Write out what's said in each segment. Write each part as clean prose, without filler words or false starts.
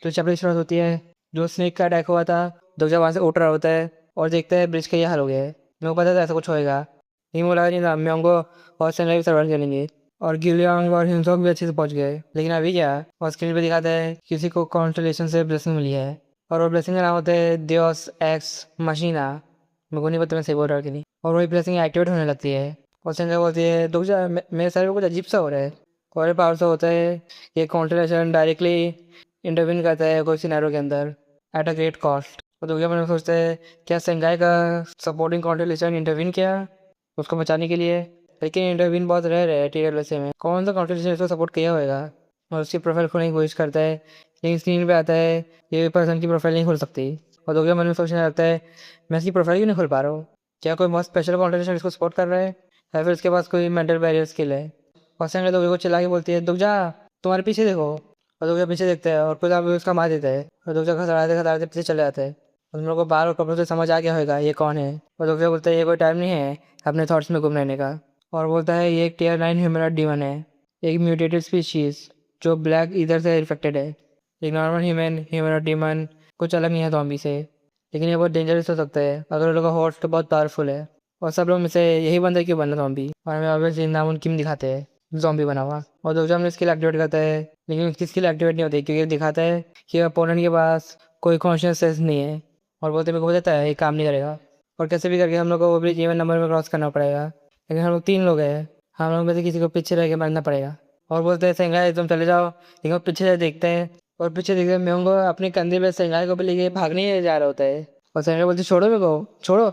तो चैप्टर की शुरुआत होती है। जो स्नेक का अटैक हुआ था, दोजा वहाँ से उठ रहा होता है और देखता है ब्रिज का ये हाल हो गया है। मेरे को पता था ऐसा कुछ होएगा, लेकिन वो लगा नहीं था म्योंगो और सेनराई भी सर्वाइव करेंगे। और गिलियांग और हिंसोक भी अच्छे से पहुंच गए। लेकिन अभी क्या, और स्क्रीन पे दिखाता है किसी को कॉन्स्टलेशन से ब्लेसिंग मिली है, और वो ब्लेसिंग का नाम होता है दियोस एक्स मशीना। मेरे को नहीं पता मैं सही बोल रहा हूँ कि नहीं। और वही ब्लेसिंग एक्टिवेट होने लगती है और सेनराई बोलती है दोजा मेरे सर में कुछ अजीब सा हो रहा है। और ये पावर से होता है कि कॉन्स्टलेशन डायरेक्टली इंटरवीन करता है कोई सिनेरियो के अंदर एट अ ग्रेट कॉस्ट। तो दोजा मैंने सोचता है क्या सेंगाई का सपोर्टिंग कॉन्स्टलेशन इंटरवीन किया उसको बचाने के लिए। लेकिन इंटरवीन बहुत रेयर है TLSA में, कौन सा कॉन्स्टलेशन इसको सपोर्ट किया होगा। और उसकी प्रोफाइल खोलने की कोशिश करता है, लेकिन स्क्रीन पे आता है ये पर्सन की प्रोफाइल नहीं खोल सकती। और दोजा मन में सोचने लगता है मैं इसकी प्रोफाइल क्यों नहीं खोल पा रहा हूँ। क्या कोई बहुत स्पेशल कॉन्स्टलेशन इसको सपोर्ट कर रहा है या फिर इसके पास कोई मेंटल बैरियर स्किल है। और सेंगाई दोजा को चिल्ला के बोलती है दुगजा तुम्हारे पीछे देखो। और दोजा पीछे देखता है और खुद भी उसका मार देता है। और दोजा खतराते खतराते पीछे चले जाते हैं। उन लोगों को बाहर और कपड़ों से समझ आ गया होगा ये कौन है। और दोजा बोलता है ये कोई टाइम नहीं है अपने थॉट्स में गुम रहने का। और बोलता है ये एक Tier 9 ह्यूमनॉइड डीमन है, एक म्यूटेटेड स्पीशीज जो ब्लैक ईदर से इन्फेक्टेड है। एक नॉर्मल ह्यूमनॉइड डीमन कुछ अलग नहीं है ज़ॉम्बी से, लेकिन ये बहुत डेंजरस हो सकता है अगर उन लोगों का होस्ट बहुत पावरफुल है। और सब लोग में से यही बंदा क्यों बनना ज़ॉम्बी। और हमें ऑब्वियसली नाम किम दिखाते हैं ज़ॉम्बी बना हुआ। और दोजा हमने स्किल एक्टिवेट करता है, लेकिन उसकी स्किल एक्टिवेट नहीं होती क्योंकि दिखाता है कि अपोनेंट के पास कोई कॉन्शियसनेस नहीं है। और बोलते मेरे को बताता है ये काम नहीं करेगा। और कैसे भी करके हम लोग को वो ब्रिज इवन नंबर में क्रॉस करना पड़ेगा, लेकिन हम लोग 3 लोग हैं, हम लोग में से किसी को पीछे रह के मरना पड़ेगा। और बोलते हैं सेंगाई तुम चले जाओ, लेकिन वो पीछे से देखते हैं और पीछे देखते हैं म्योंगो अपने कंधे पे सेंगाई को भी लेके भागने जा रहा होता है। और सेंगाई बोलती छोड़ो मेरे को छोड़ो।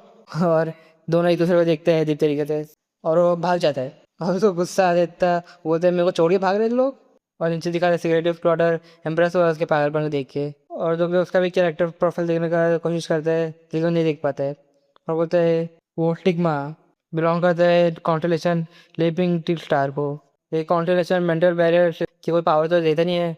और दोनों एक दूसरे को देखते हैं अजीब तरीके से और वो भाग जाता है। और उसको गुस्सा आ जाता है, बोलते हैं मेरे को छोड़ के भाग रहे थे लोग। और नीचे दिखा रहे सिक्योरिटी क्वार्टर एम्प्रेस हुआ उसके पागलपन को देख के। और जो भी उसका भी कैरेक्टर प्रोफाइल देखने का कोशिश करता है लेकिन नहीं देख पाता है। और बोलता है वो स्टिग्मा बिलोंग करता है कॉन्स्टलेशन लिविंग टिल स्टार को। ये कॉन्स्टलेशन मेंटल बैरियर की कोई पावर तो देता नहीं है,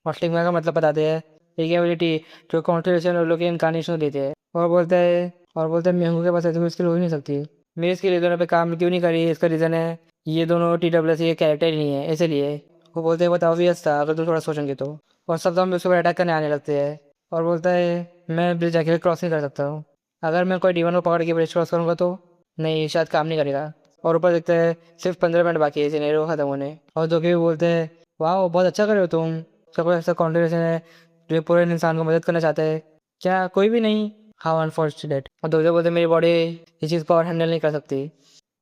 और स्टिग्मा का मतलब बताते हैं एक एबिलिटी जो कॉन्स्टलेशन और लोग के इनकारनेशन देते हैं। और बोलता है म्योंगो के पास ऐसी कोई स्किल हो ही नहीं सकती। मेरी स्किल ये दोनों पे काम क्यों नहीं करी, इसका रीज़न है ये दोनों TWS के कैरेक्टर ही नहीं है इसलिए। वो बोलते हैं बहुत ऑब्वियस था अगर तुम थोड़ा सोचेंगे तो। और सब ज़ॉम्बी उसके ऊपर अटैक करने आने लगते हैं। और बोलता है मैं ब्रिज अकेले क्रॉस नहीं कर सकता हूँ, अगर मैं कोई डीमन को पकड़ के ब्रिज क्रॉस करूँगा तो नहीं शायद काम नहीं करेगा। और ऊपर देखते हैं सिर्फ 15 मिनट बाकी है सिनेरियो खत्म होने। और जो कि बोलते हैं वाह बहुत अच्छा कर रहे हो तुम, उसका कोई ऐसा कॉन्ट्रीब्यूशन है जो पूरे इंसान को मदद करना चाहता है क्या, कोई भी नहीं। How unfortunate. और दूसरे बोलते मेरी बॉडी इस चीज़ को और हैंडल नहीं कर सकती।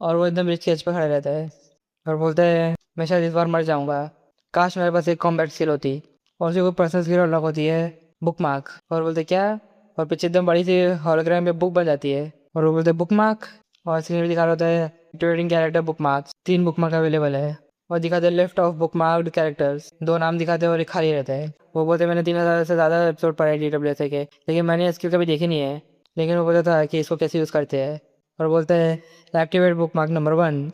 और वो एकदम ब्रिज के एज पर खड़ा रहता है और बोलता है मैं शायद इस बार मर जाऊँगा, काश मेरे पास एक कॉम्बैट स्किल होती। और उसी को पर्सनल स्किल अनलॉक होती है बुक मार्क। और बोलते क्या, और पीछे एकदम बड़ी सी हॉलोग्राम में बुक बन जाती है। और वो बोलते बुक मार्क, और स्क्रीन में दिखा रहा होता है trading character book marks 3 book mark available है। और दिखाते हैं list of book marked characters, 2 नाम दिखाते हैं और एक खाली रहता है। वो बोलते मैंने 3000 से ज़्यादा एपिसोड पढ़े हैं DWS के, लेकिन मैंने स्किल कभी देखी नहीं है। लेकिन वो बोलता था कि इसको कैसे यूज़ करते हैं। और बोलता है एक्टिवेट बुक मार्क नंबर 1।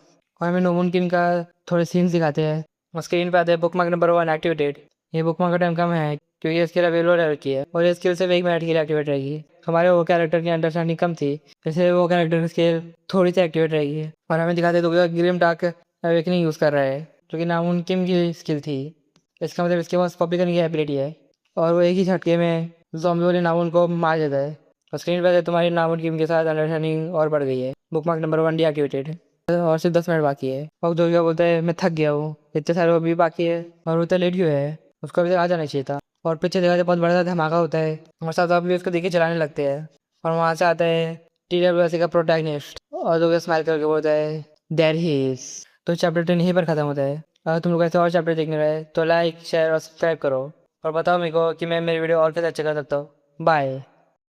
और हमें नोमुन किम का थोड़े सीन्स दिखाते हैं और स्क्रीन पे आते हैं बुक मार्क नंबर 1 एक्टिवेटेड। ये बुक मार्क का टाइम कम है क्योंकि ये स्किल अवेलेबल रह रखी है और ये स्किल सिर्फ 1 मिनट के लिए एक्टिवेट रहेगी। हमारे वो कैरेक्टर की अंडरस्टैंडिंग कम थी, इसलिए वो कैरेक्टर की स्किल थोड़ी सी एक्टिवेट रहेगी। और हमें दिखाते हैं ग्रिम डार्क अवेकनिंग यूज़ कर रहा है जो कि नामुन किम की स्किल थी। इसका मतलब इसके पास कॉपी करने की एबिलिटी है और वो एक ही झटके में ज़ॉम्बी वाले नामुन को मार देता है। और स्क्रीन पर तुम्हारी नामुन किम के साथ अंडरस्टैंडिंग और बढ़ गई है। Book mark number 1 deactivated. और सिर्फ 10 मिनट बाकी है। और जो बोलता है मैं थक गया हूँ, इतने सारे अभी बाकी है। और वो इतना लेट क्यों है, उसको अभी तक आ जाना चाहिए था। और पीछे देखा जाए बहुत बड़ा सा धमाका होता है और सब भी उसको देखे चलाने लगते हैं। और वहाँ से आता है TWS का प्रोटैगनिस्ट और जो स्माइल करके बोलता है देयर ही इज। तो चैप्टर 10 यहीं पर ख़त्म होता है। अगर तुम लोग ऐसे और चैप्टर देखने रहे तो लाइक शेयर और सब्सक्राइब करो और बताओ मेरे को कि मैं मेरी वीडियो और कैसे अच्छा कर सकता हूँ। बाय।